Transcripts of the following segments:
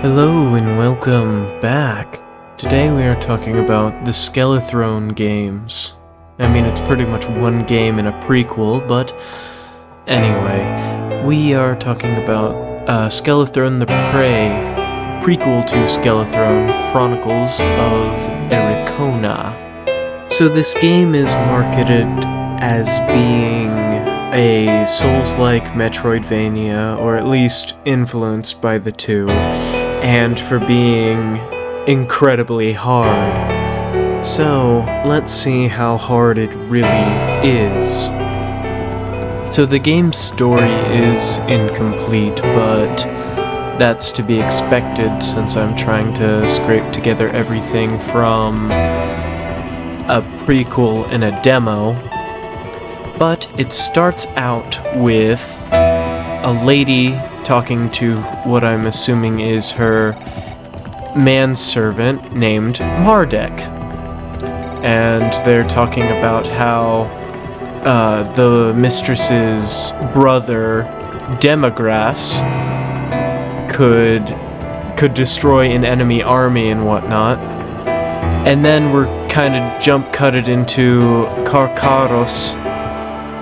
Hello and welcome back. Today we are talking about the Skelethrone games. I mean, it's pretty much one game in a prequel, but anyway, we are talking about Skelethrone the Prey, prequel to Skelethrone, Chronicles of Ericona. So this game is marketed as being a Souls-like Metroidvania, or at least influenced by the two, and for being incredibly hard. So, let's see how hard it really is. So the game's story is incomplete, but that's to be expected since I'm trying to scrape together everything from a prequel and a demo. But it starts out with a lady talking to what I'm assuming is her manservant named Mardek. And they're talking about how the mistress's brother, Demogras, could destroy an enemy army and whatnot. And then we're kind of jump-cutted into Karkaros,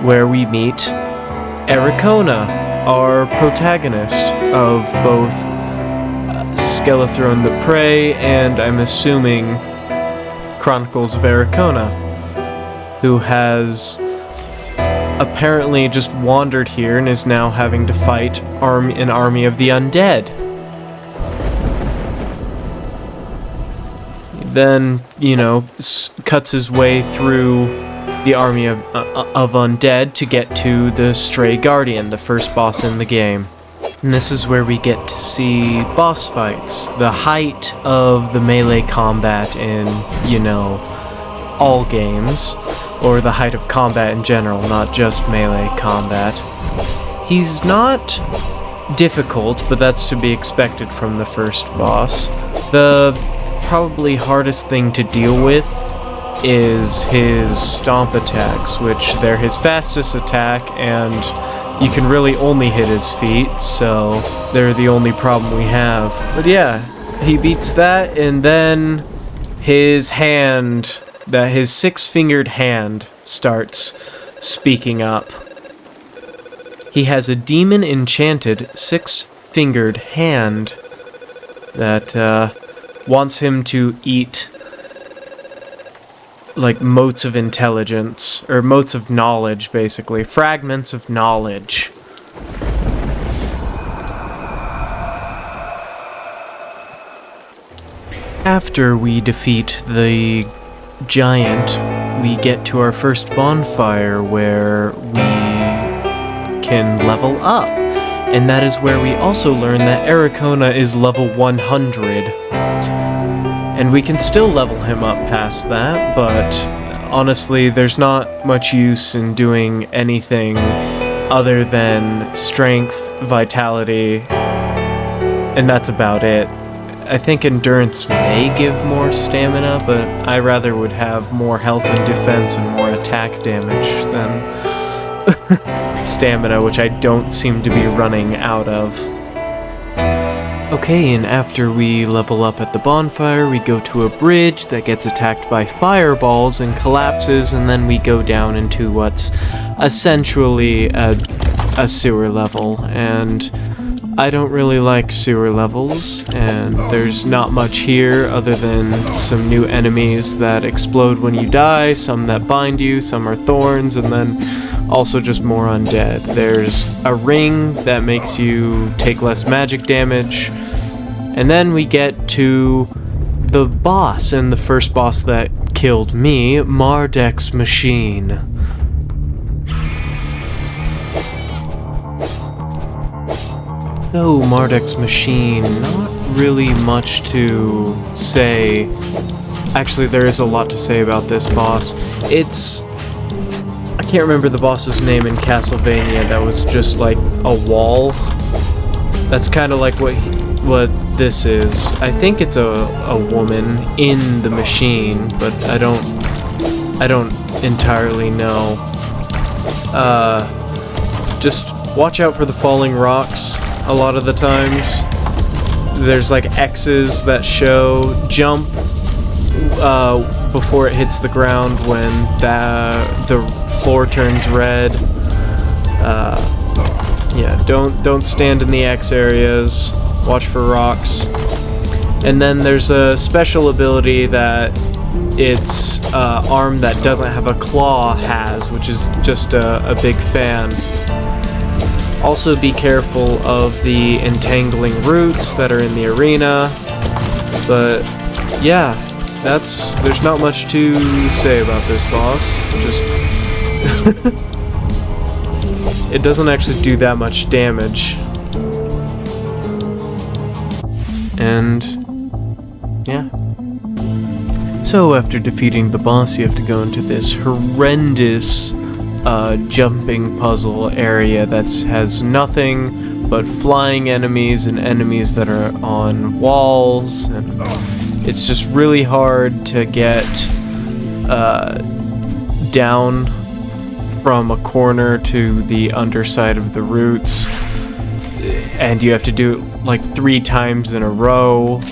where we meet Ericona, our protagonist of both Skelethrone the Prey and, I'm assuming, Chronicles of Ericona, who has apparently just wandered here and is now having to fight an army of the undead. Then, cuts his way through the army of undead to get to the Stray Guardian, the first boss in the game. And this is where we get to see boss fights, the height of the melee combat in, all games, or the height of combat in general, not just melee combat. He's not difficult, but that's to be expected from the first boss. The probably hardest thing to deal with is his stomp attacks, which they're his fastest attack, and you can really only hit his feet, so they're the only problem we have. But yeah, he beats that, and then his hand, his six-fingered hand, starts speaking up. He has a demon-enchanted six-fingered hand that wants him to eat motes of intelligence, or motes of knowledge, basically. Fragments of knowledge. After we defeat the giant, we get to our first bonfire where we can level up. And that is where we also learn that Ericona is level 100. And we can still level him up past that, but honestly, there's not much use in doing anything other than strength, vitality, and that's about it. I think endurance may give more stamina, but I rather would have more health and defense and more attack damage than stamina, which I don't seem to be running out of. Okay, and after we level up at the bonfire, we go to a bridge that gets attacked by fireballs and collapses, and then we go down into what's essentially a sewer level, and I don't really like sewer levels, and there's not much here other than some new enemies that explode when you die, some that bind you, some are thorns, and then also just more undead. There's a ring that makes you take less magic damage, and then we get to the boss, and the first boss that killed me, Mardek's machine. So, Mardek's machine, not really much to say. Actually, there is a lot to say about this boss. I can't remember the boss's name in Castlevania that was just like a wall. That's kind of like what this is. I think it's a woman in the machine, but I don't entirely know. Just watch out for the falling rocks a lot of the times. there's like X's that show jump before it hits the ground when the floor turns red. Yeah, don't stand in the X areas. Watch for rocks. And then there's a special ability that its arm that doesn't have a claw has, which is just a big fan. Also be careful of the entangling roots that are in the arena. But yeah, there's not much to say about this boss. Just it doesn't actually do that much damage. And yeah. So after defeating the boss, you have to go into this horrendous jumping puzzle area that has nothing but flying enemies and enemies that are on walls, and it's just really hard to get down from a corner to the underside of the roots, and you have to do it like 3 times in a row.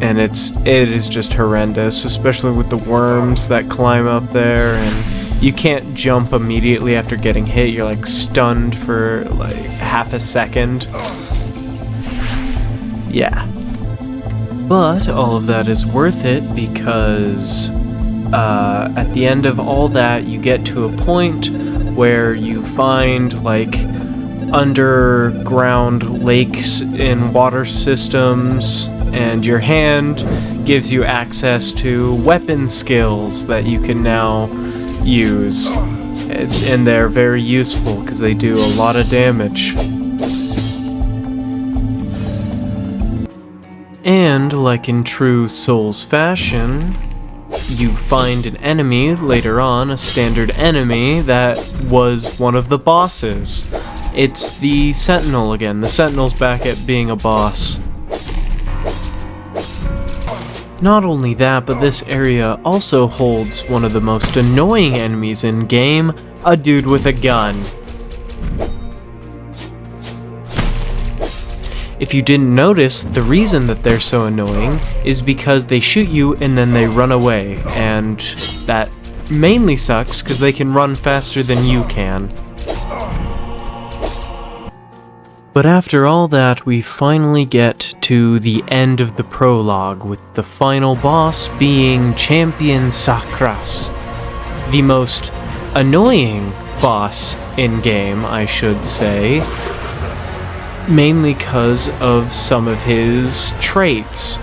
And it is just horrendous, especially with the worms that climb up there, and you can't jump immediately after getting hit. You're like stunned for like half a second. Yeah. But all of that is worth it because at the end of all that, you get to a point where you find like underground lakes in water systems, and your hand gives you access to weapon skills that you can now use, and they're very useful because they do a lot of damage. And like in true Souls fashion, you find an enemy later on, a standard enemy that was one of the bosses. It's the Sentinel again. The Sentinel's back at being a boss. Not only that, but this area also holds one of the most annoying enemies in game, a dude with a gun. If you didn't notice, the reason that they're so annoying is because they shoot you and then they run away, and that mainly sucks because they can run faster than you can. But after all that, we finally get to the end of the prologue, with the final boss being Champion Sakras, the most annoying boss in-game, I should say, mainly because of some of his traits.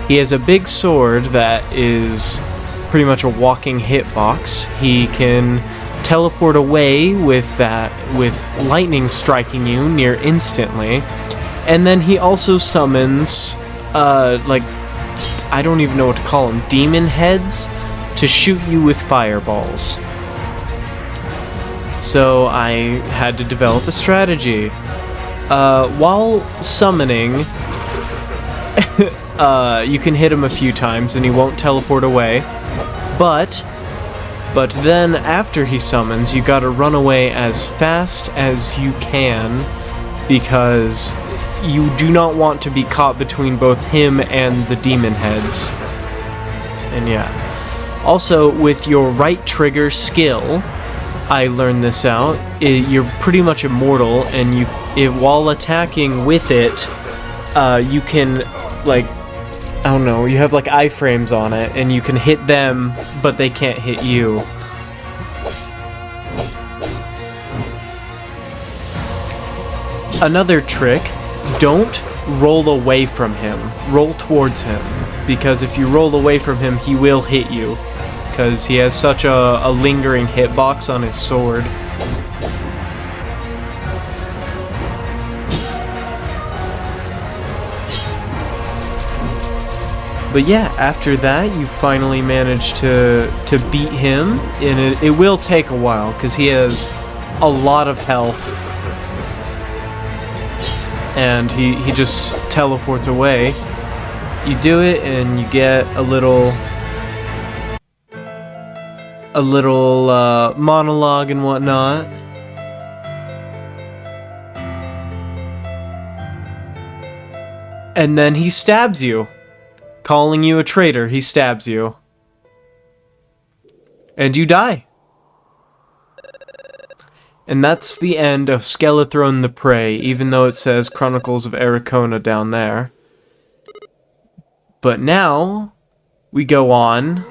He has a big sword that is pretty much a walking hitbox. He can teleport away with lightning striking you near instantly, and then he also summons like, I don't even know what to call them, demon heads to shoot you with fireballs. So I had to develop a strategy. While summoning, you can hit him a few times and he won't teleport away, but then after he summons, you gotta run away as fast as you can, because you do not want to be caught between both him and the demon heads. And yeah. Also, with your right trigger skill, I learned this out, you're pretty much immortal, and while attacking with it, you can, like, I don't know, you have like iframes on it, and you can hit them, but they can't hit you. Another trick, don't roll away from him, roll towards him, because if you roll away from him, he will hit you, because he has such a lingering hitbox on his sword. But yeah, after that, you finally manage to beat him, and it will take a while, because he has a lot of health, and he just teleports away. You do it, and you get a little monologue and whatnot. And then he stabs you. Calling you a traitor, he stabs you. And you die. And that's the end of Skelethrone the Prey, even though it says Chronicles of Ericona down there. But now, we go on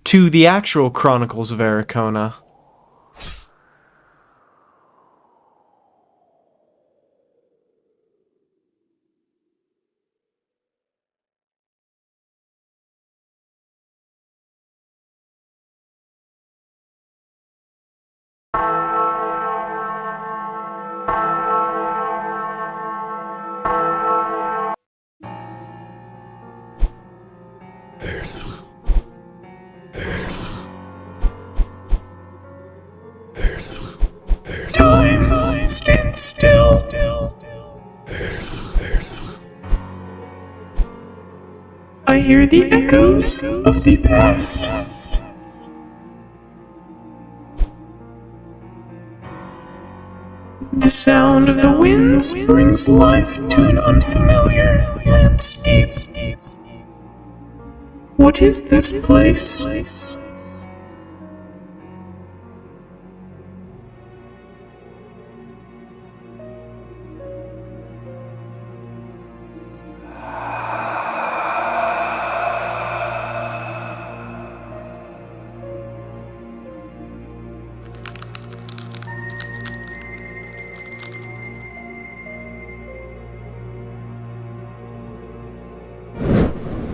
to the actual Chronicles of Ericona. Time stands still. I hear the echoes of the past. The sound of the winds brings life to an unfamiliar landscape. What is this place?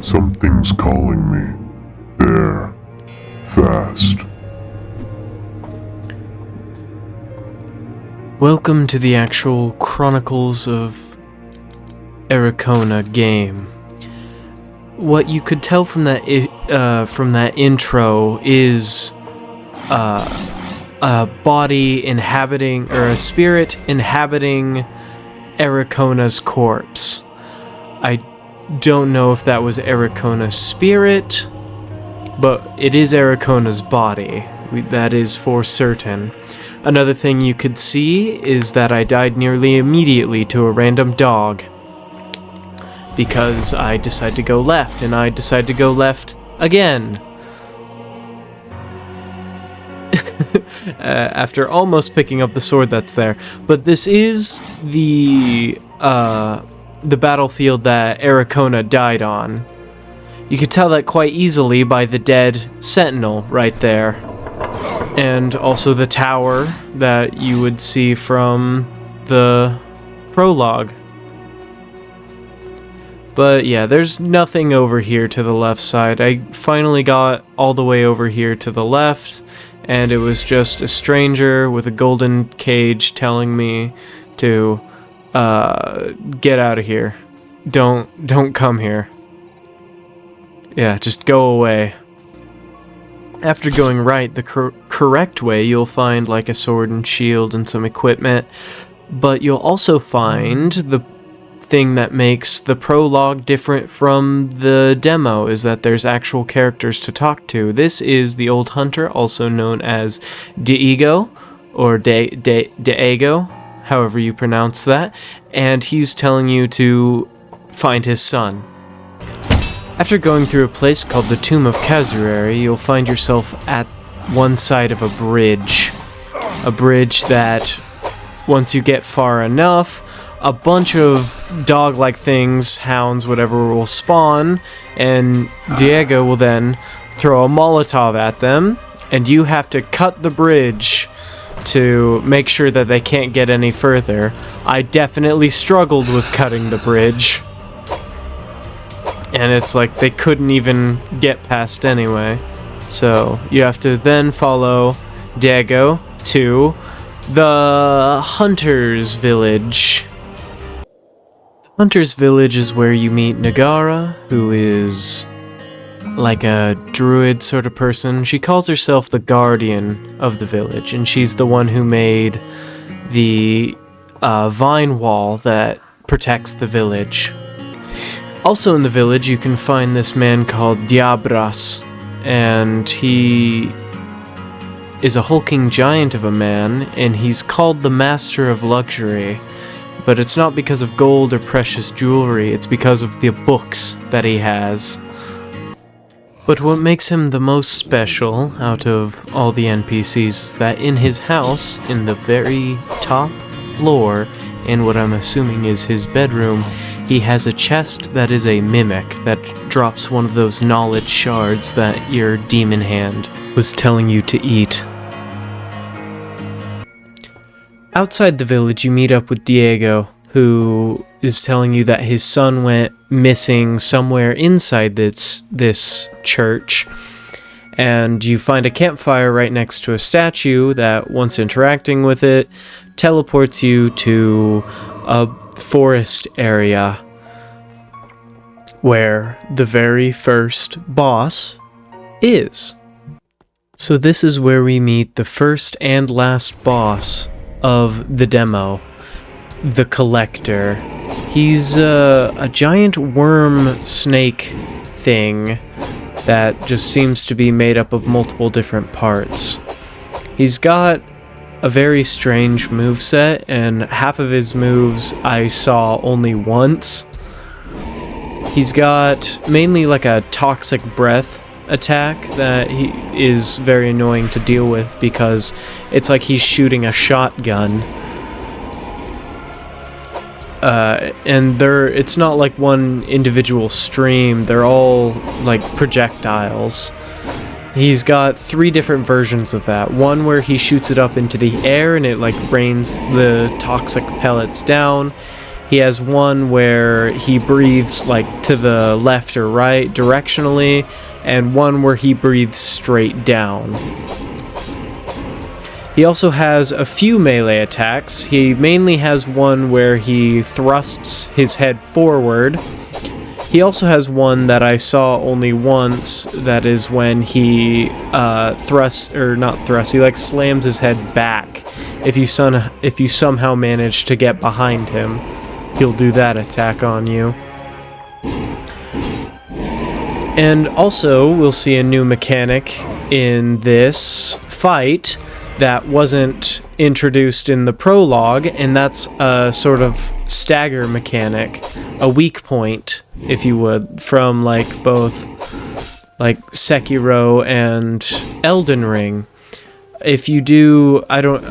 Something's calling me. There. Fast. Welcome to the actual Chronicles of Ericona game. What you could tell from that intro is a body inhabiting, or a spirit inhabiting Ericona's corpse. I don't know if that was Ericona's spirit, but it is Ericona's body. That is for certain. Another thing you could see is that I died nearly immediately to a random dog, because I decided to go left, and I decided to go left again. After almost picking up the sword that's there. But this is the battlefield that Ericona died on. You could tell that quite easily by the dead sentinel right there. And also the tower that you would see from the prologue. But yeah, there's nothing over here to the left side. I finally got all the way over here to the left, and it was just a stranger with a golden cage telling me to get out of here. Don't come here. Yeah, just go away. After going right the correct way, you'll find like a sword and shield and some equipment, but you'll also find the thing that makes the prologue different from the demo is that there's actual characters to talk to. This is the old hunter, also known as Diego, or Diego, however you pronounce that, and he's telling you to find his son. After going through a place called the Tomb of Kazuari, you'll find yourself at one side of a bridge. A bridge that, once you get far enough, a bunch of dog-like things, hounds, whatever, will spawn, and Diego will then throw a Molotov at them, and you have to cut the bridge to make sure that they can't get any further. I definitely struggled with cutting the bridge, and it's like they couldn't even get past anyway. So you have to then follow Diego to the Hunter's Village. Hunter's Village is where you meet Nagara, who is like a druid sort of person. She calls herself the guardian of the village, and she's the one who made the vine wall that protects the village. Also in the village, you can find this man called Diabras, and he is a hulking giant of a man, and he's called the Master of Luxury. but it's not because of gold or precious jewelry, it's because of the books that he has. But what makes him the most special out of all the NPCs is that in his house, in the very top floor, in what I'm assuming is his bedroom, he has a chest that is a mimic that drops one of those knowledge shards that your demon hand was telling you to eat. Outside the village, you meet up with Diego, who is telling you that his son went missing somewhere inside this church, and you find a campfire right next to a statue that, once interacting with it, teleports you to a forest area where the very first boss is. So this is where we meet the first and last boss of the demo, the Collector. He's a giant worm snake thing that just seems to be made up of multiple different parts. He's got a very strange moveset, and half of his moves I saw only once. He's got mainly like a toxic breath attack that he is very annoying to deal with because it's like he's shooting a shotgun. And it's not like one individual stream, they're all like projectiles. He's got 3 different versions of that. One where he shoots it up into the air and it like rains the toxic pellets down. He has one where he breathes like to the left or right directionally, and one where he breathes straight down. He also has a few melee attacks. He mainly has one where he thrusts his head forward. He also has one that I saw only once, that is when he he like slams his head back. If you somehow manage to get behind him, he'll do that attack on you. And also, we'll see a new mechanic in this fight that wasn't introduced in the prologue, and that's a sort of stagger mechanic, a weak point, if you would, from like both like Sekiro and Elden Ring. If you do, I don't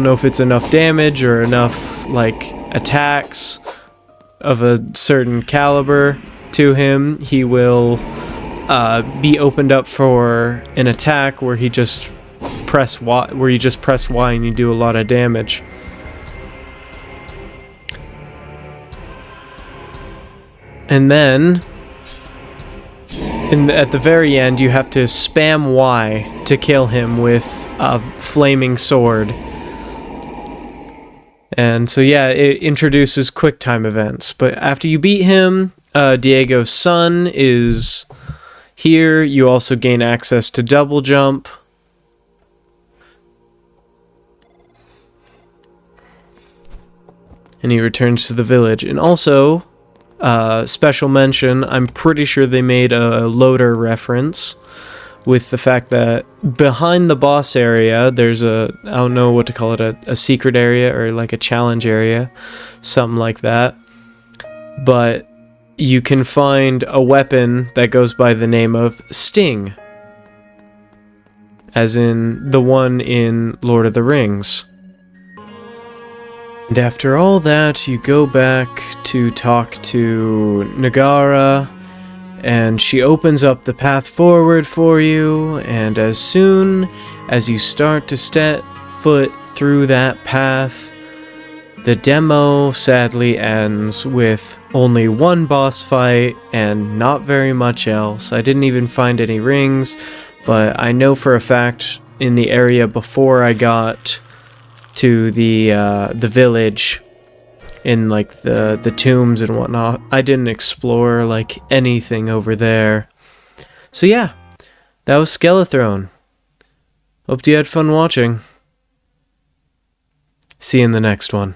know if it's enough damage or enough like attacks of a certain caliber to him, he will be opened up for an attack where you just press Y and you do a lot of damage. And then at the very end, you have to spam Y to kill him with a flaming sword. And so yeah, it introduces quick time events. But after you beat him, Diego's son is here. You also gain access to double jump. And he returns to the village. And also, special mention, I'm pretty sure they made a loader reference with the fact that behind the boss area, there's I don't know what to call it, a secret area or like a challenge area, something like that. But you can find a weapon that goes by the name of Sting, as in the one in Lord of the Rings. And after all that, you go back to talk to Nagara, and she opens up the path forward for you, and as soon as you start to step foot through that path, the demo sadly ends with only one boss fight and not very much else. I didn't even find any rings, but I know for a fact in the area before I got to the village, in like the tombs and whatnot, I didn't explore like anything over there. So yeah, that was Skelethrone. Hope you had fun watching. See you in the next one.